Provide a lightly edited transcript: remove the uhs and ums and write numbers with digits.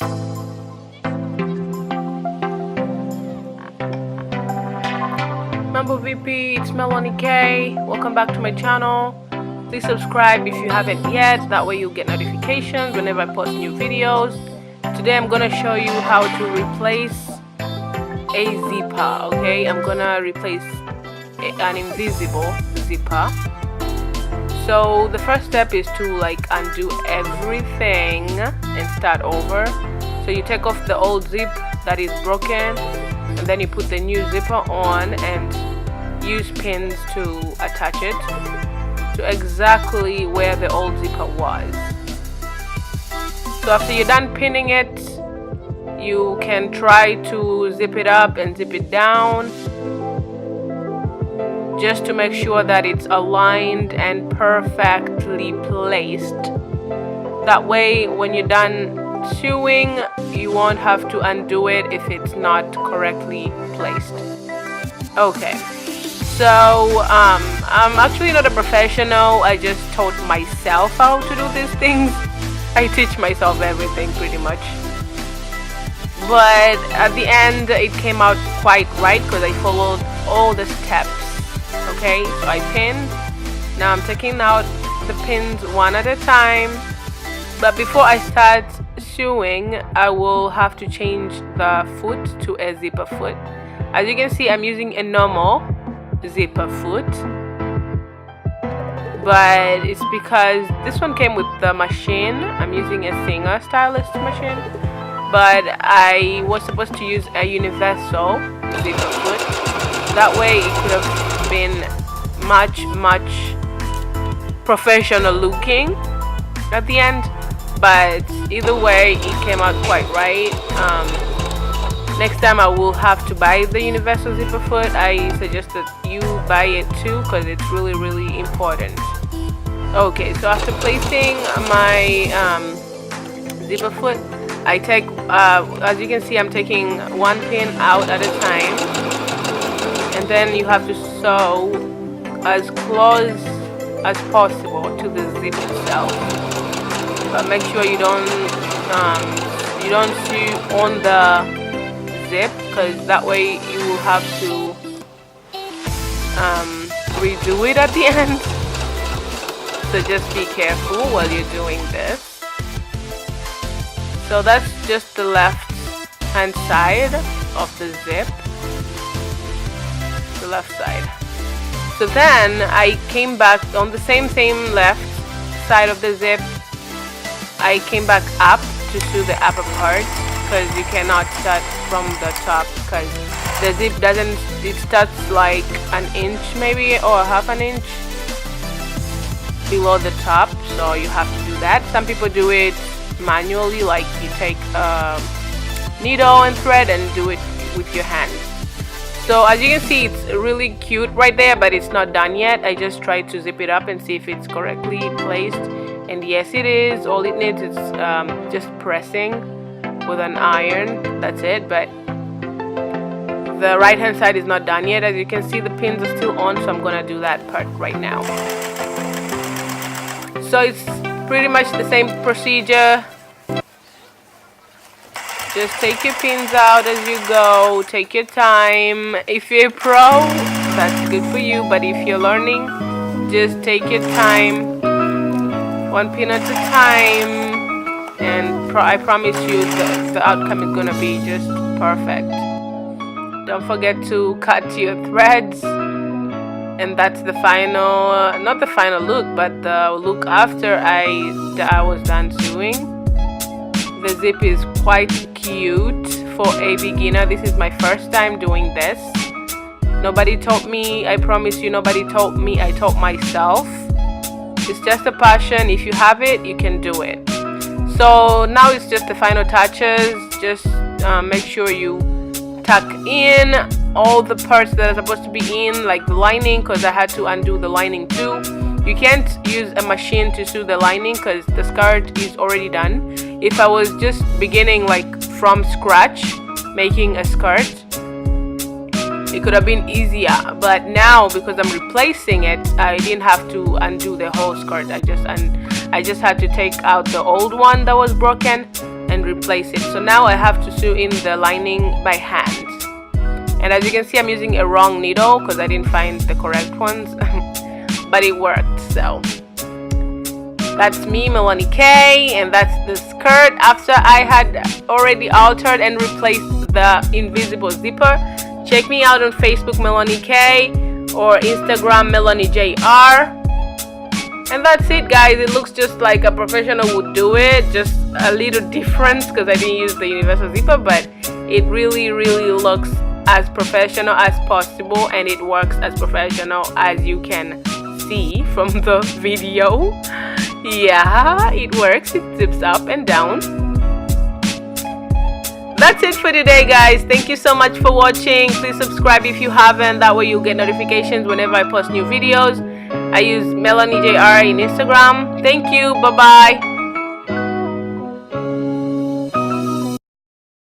Mambo VP, it's Melanie K. Welcome back to my channel. Please subscribe if you haven't yet, that way you'll get notifications whenever I post new videos. Today I'm gonna show you how to replace a zipper. Okay, I'm gonna replace an invisible zipper. So the first step is to undo everything and start over. So you take off the old zip that is broken, and then you put the new zipper on and use pins to attach it to exactly where the old zipper was. So after you're done pinning it, you can try to zip it up and zip it down just to make sure that it's aligned and perfectly placed. That way when you're done sewing, you won't have to undo it if it's not correctly placed. Okay, so I'm actually not a professional. I just taught myself how to do these things. I teach myself everything pretty much, but at the end it came out quite right because I followed all the steps. Okay, so I pinned. Now I'm taking out the pins one at a time, but before I start sewing, I will have to change the foot to a zipper foot. As you can see, I'm using a normal zipper foot, but it's because this one came with the machine. I'm using a Singer stylist machine, but I was supposed to use a universal zipper foot. That way it could have been much professional looking at the end, but either way it came out quite right. Next time I will have to buy the universal zipper foot. I suggest that you buy it too because it's really important. Okay, so after placing my zipper foot, I take as you can see, I'm taking one pin out at a time, and then you have to sew as close as possible to the zip itself. But make sure you don't sew on the zip, because that way you will have to redo it at the end. So just be careful while you're doing this. So that's just the left hand side of the zip, the left side. So then I came back on the same left side of the zip. I came back up to sew the upper part, because you cannot start from the top, because the zip doesn't, it starts like an inch maybe or half an inch below the top, so you have to do that. Some people do it manually, like you take a needle and thread and do it with your hand. So as you can see, it's really cute right there, but it's not done yet. I just tried to zip it up and see if it's correctly placed, and yes it is. All it needs is just pressing with an iron, that's it. But the right hand side is not done yet. As you can see, the pins are still on, so I'm gonna do that part right now. So it's pretty much the same procedure. Just take your pins out as you go, take your time. If you're a pro, that's good for you, but if you're learning, just take your time, one pin at a time, and I promise you the outcome is gonna be just perfect. Don't forget to cut your threads, and that's the final, not the final look, but the look after I was done sewing. The zip is quite cute for a beginner. This is my first time doing this. Nobody taught me, I promise you, nobody taught me. I taught myself. It's just a passion. If you have it, you can do it. So now it's just the final touches. Just make sure you tuck in all the parts that are supposed to be in, like the lining, because I had to undo the lining too. You can't use a machine to sew the lining because the skirt is already done. If I was just beginning like from scratch making a skirt, it could have been easier, but now because I'm replacing it, I didn't have to undo the whole skirt. I just had to take out the old one that was broken and replace it. So now I have to sew in the lining by hand. And as you can see, I'm using a wrong needle because I didn't find the correct ones. But it worked. So that's me, Melanie K, and that's the skirt after I had already altered and replaced the invisible zipper. Check me out on Facebook, Melanie K, or Instagram, Melanie JR. And that's it, guys. It looks just like a professional would do it, just a little different because I didn't use the universal zipper, but it really looks as professional as possible, and it works as professional as you can see from the video. Yeah, it works. It zips up and down. That's it for today, guys. Thank you so much for watching. Please subscribe if you haven't. That way you'll get notifications whenever I post new videos. I use Melanie JR in Instagram. Thank you. Bye-bye.